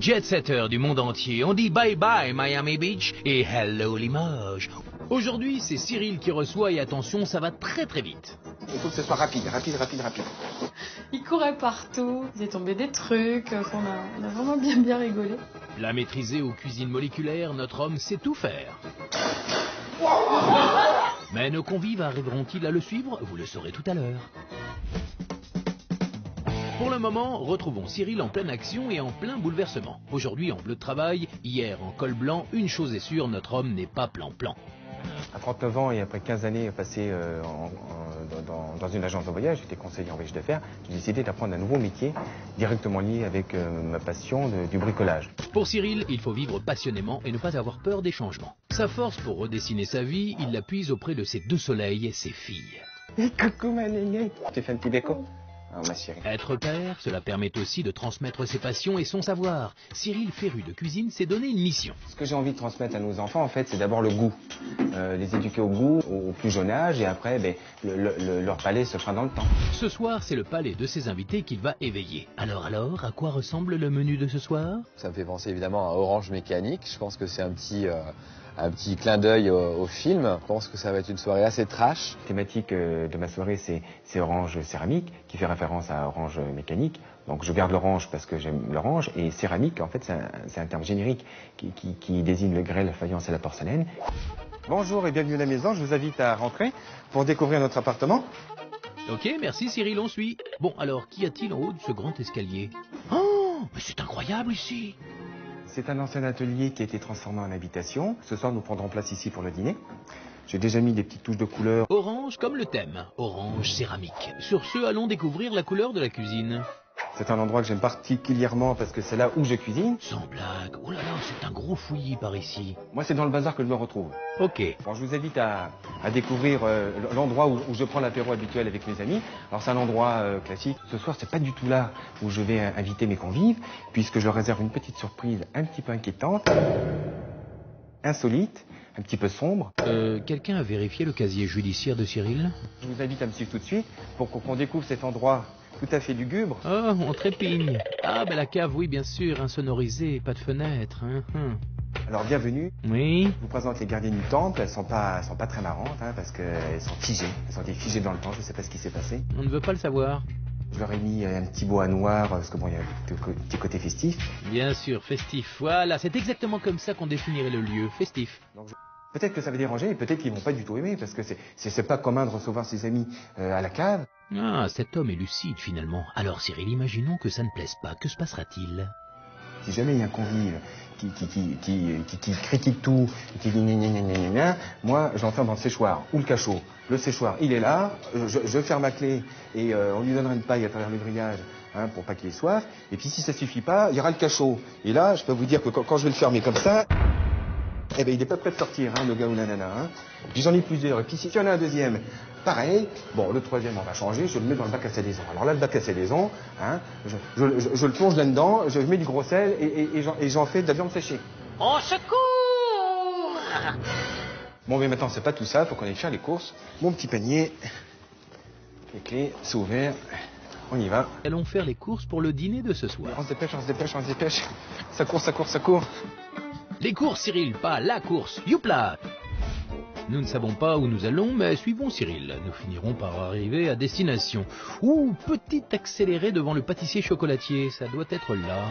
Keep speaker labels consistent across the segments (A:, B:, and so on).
A: Jet-setter du monde entier, on dit bye-bye Miami Beach et hello Limoges. Aujourd'hui, c'est Cyril qui reçoit et attention, ça va très très vite.
B: Il faut que ce soit rapide.
C: Il courait partout, il est tombé des trucs, on a vraiment bien rigolé.
A: La maîtriser aux cuisines moléculaires, notre homme sait tout faire. Mais nos convives arriveront-ils à le suivre? Vous le saurez tout à l'heure. Pour le moment, retrouvons Cyril en pleine action et en plein bouleversement. Aujourd'hui en bleu de travail, hier en col blanc, une chose est sûre, notre homme n'est pas plan-plan.
B: À 39 ans et après 15 années passées dans une agence de voyage, j'étais conseiller en voyage d'affaires, j'ai décidé d'apprendre un nouveau métier directement lié avec ma passion du bricolage.
A: Pour Cyril, il faut vivre passionnément et ne pas avoir peur des changements. Sa force pour redessiner sa vie, il la puise auprès de ses deux soleils, ses filles.
B: Coucou ma nénette. Tu fais un petit béco? Ah, ma chérie.
A: Être père, cela permet aussi de transmettre ses passions et son savoir. Cyril, féru de cuisine, s'est donné une mission.
B: Ce que j'ai envie de transmettre à nos enfants, en fait, c'est d'abord le goût. Les éduquer au goût au plus jeune âge et après, leur palais se fera dans le temps.
A: Ce soir, c'est le palais de ses invités qu'il va éveiller. Alors, à quoi ressemble le menu de ce soir?
D: Ça me fait penser évidemment à Orange Mécanique. Je pense que c'est un petit clin d'œil au film. Je pense que ça va être une soirée assez trash.
B: La thématique de ma soirée, c'est Orange Céramique, qui fait référence à Orange Mécanique. Donc je garde l'orange parce que j'aime l'orange. Et céramique, en fait, c'est un terme générique qui désigne le grès, la faïence et la porcelaine. Bonjour et bienvenue à la maison. Je vous invite à rentrer pour découvrir notre appartement.
A: Ok, merci Cyril, on suit. Bon, alors, qu'y a-t-il en haut de ce grand escalier? Oh, mais c'est incroyable ici!
B: C'est un ancien atelier qui a été transformé en habitation. Ce soir, nous prendrons place ici pour le dîner. J'ai déjà mis des petites touches de couleur.
A: Orange comme le thème, orange céramique. Sur ce, allons découvrir la couleur de la cuisine.
B: C'est un endroit que j'aime particulièrement parce que c'est là où je cuisine.
A: Sans blague, oh là là, c'est un gros fouillis par ici.
B: Moi, c'est dans le bazar que je me retrouve.
A: Ok.
B: Bon, je vous invite à découvrir l'endroit où je prends l'apéro habituel avec mes amis. Alors, c'est un endroit classique. Ce soir, c'est pas du tout là où je vais inviter mes convives, puisque je leur réserve une petite surprise un petit peu inquiétante, insolite, un petit peu sombre.
A: Quelqu'un a vérifié le casier judiciaire de Cyril?
B: Je vous invite à me suivre tout de suite pour qu'on découvre cet endroit tout à fait lugubre.
A: Oh, on trépigne. Ah, ben la cave, oui, bien sûr, insonorisée, pas de fenêtre.
B: Alors, bienvenue.
A: Oui.
B: Je vous présente les gardiennes du temple. Elles sont pas très marrantes, parce qu'elles sont figées. Elles sont figées dans le temps. Je sais pas ce qui s'est passé.
A: On ne veut pas le savoir.
B: Je leur ai mis un petit boa noir, parce que bon, il y a un petit côté festif.
A: Bien sûr, festif. Voilà, c'est exactement comme ça qu'on définirait le lieu, festif.
B: Donc, peut-être que ça va déranger, et peut-être qu'ils vont pas du tout aimer, parce que c'est pas commun de recevoir ses amis à la cave.
A: Ah, cet homme est lucide finalement. Alors Cyril, imaginons que ça ne plaise pas. Que se passera-t-il?
B: Si jamais il y a un convive qui critique tout, qui dit gna, moi j'enferme dans le séchoir ou le cachot. Le séchoir, il est là, je ferme ma clé et on lui donnera une paille à travers le grillage pour pas qu'il ait soif. Et puis si ça suffit pas, il y aura le cachot. Et là, je peux vous dire que quand je vais le fermer comme ça, eh ben il est pas prêt de sortir, le gars ou la nana. Puis j'en ai plusieurs. Et puis si tu en as un deuxième, pareil. Bon, le troisième, on va changer. Je le mets dans le bac à salaison. Alors là, le bac à salaison, je le plonge là-dedans, je mets du gros sel et j'en fais de la viande séchée.
A: Au secours!
B: Bon, mais maintenant, c'est pas tout ça. Faut qu'on aille faire les courses. Mon petit panier, les clés, c'est ouvert. On y va.
A: Allons faire les courses pour le dîner de ce soir.
B: On se dépêche. Ça court.
A: Les courses, Cyril, pas la course. Youpla! Nous ne savons pas où nous allons, mais suivons Cyril. Nous finirons par arriver à destination. Ouh, petit accéléré devant le pâtissier chocolatier. Ça doit être là.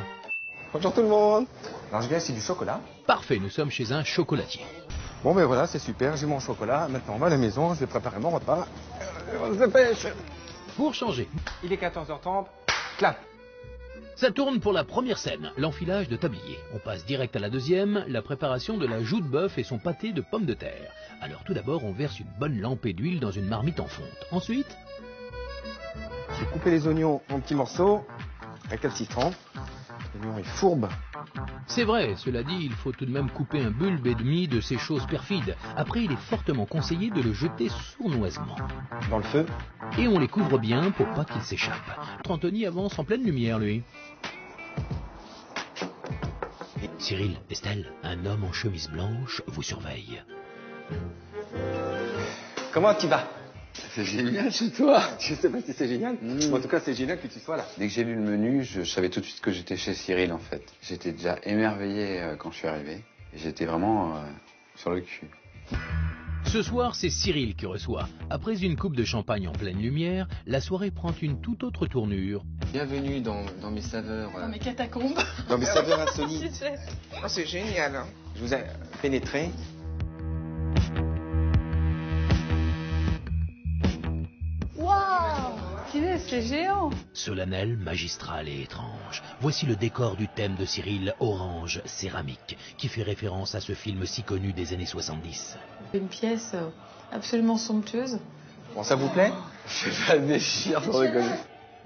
B: Bonjour tout le monde. Alors, je viens, c'est du chocolat.
A: Parfait, nous sommes chez un chocolatier.
B: Bon, ben voilà, c'est super. J'ai mon chocolat. Maintenant, on va à la maison. Je vais préparer mon repas. On se dépêche.
A: Pour changer.
B: Il est 14h30. Clap.
A: Ça tourne pour la première scène, l'enfilage de tablier. On passe direct à la deuxième, la préparation de la joue de bœuf et son pâté de pommes de terre. Alors tout d'abord, on verse une bonne lampée d'huile dans une marmite en fonte. Ensuite,
B: j'ai coupé les oignons en petits morceaux, récalcitrants. L'oignon est fourbe.
A: C'est vrai, cela dit, il faut tout de même couper un bulbe et demi de ces choses perfides. Après, il est fortement conseillé de le jeter sournoisement.
B: Dans le feu.
A: Et on les couvre bien pour pas qu'ils s'échappent. Anthony avance en pleine lumière, lui. Cyril, Estelle, un homme en chemise blanche vous surveille.
B: Comment tu vas?
D: C'est génial chez toi.
B: Je sais pas si c'est génial, mais en tout cas c'est génial que tu sois là.
D: Dès que j'ai lu le menu, je savais tout de suite que j'étais chez Cyril en fait. J'étais déjà émerveillé quand je suis arrivé. Et j'étais vraiment sur le cul.
A: Ce soir, c'est Cyril qui reçoit. Après une coupe de champagne en pleine lumière, la soirée prend une toute autre tournure.
B: Bienvenue dans mes saveurs.
C: Dans mes catacombes.
B: Dans mes saveurs insolites.
E: C'est génial. Hein.
B: Je vous ai pénétré.
C: Waouh! C'est géant!
A: Solennel, magistral et étrange. Voici le décor du thème de Cyril, Orange Céramique, qui fait référence à ce film si connu des années 70.
C: Une pièce absolument somptueuse.
B: Bon, ça vous plaît?
D: Ça déchire sans déconner.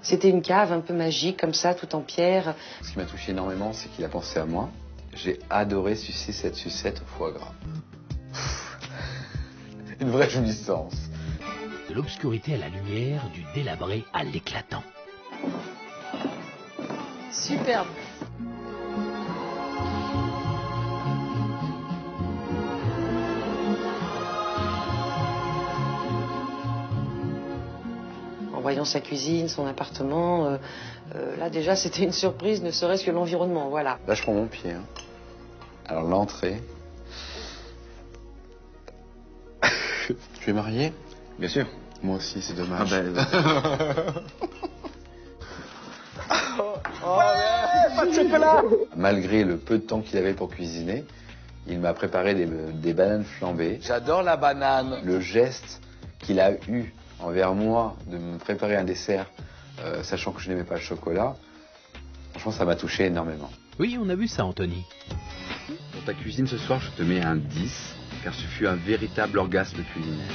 F: C'était une cave un peu magique, comme ça, tout en pierre.
D: Ce qui m'a touché énormément, c'est qu'il a pensé à moi. J'ai adoré sucer cette sucette au foie gras. Une vraie jouissance.
A: De l'obscurité à la lumière, du délabré à l'éclatant.
C: Superbe.
F: En voyant sa cuisine, son appartement, là déjà c'était une surprise, ne serait-ce que l'environnement, voilà.
D: Là, je prends mon pied. Hein. Alors, l'entrée. Tu es marié?
B: Bien sûr.
D: Moi aussi, c'est dommage.
B: Pas de chocolat.
D: Malgré le peu de temps qu'il avait pour cuisiner, il m'a préparé des bananes flambées. J'adore la banane. Le geste qu'il a eu envers moi de me préparer un dessert, sachant que je n'aimais pas le chocolat, franchement, ça m'a touché énormément.
A: Oui, on a vu ça, Anthony.
G: Pour ta cuisine ce soir, je te mets un 10, car ce fut un véritable orgasme culinaire.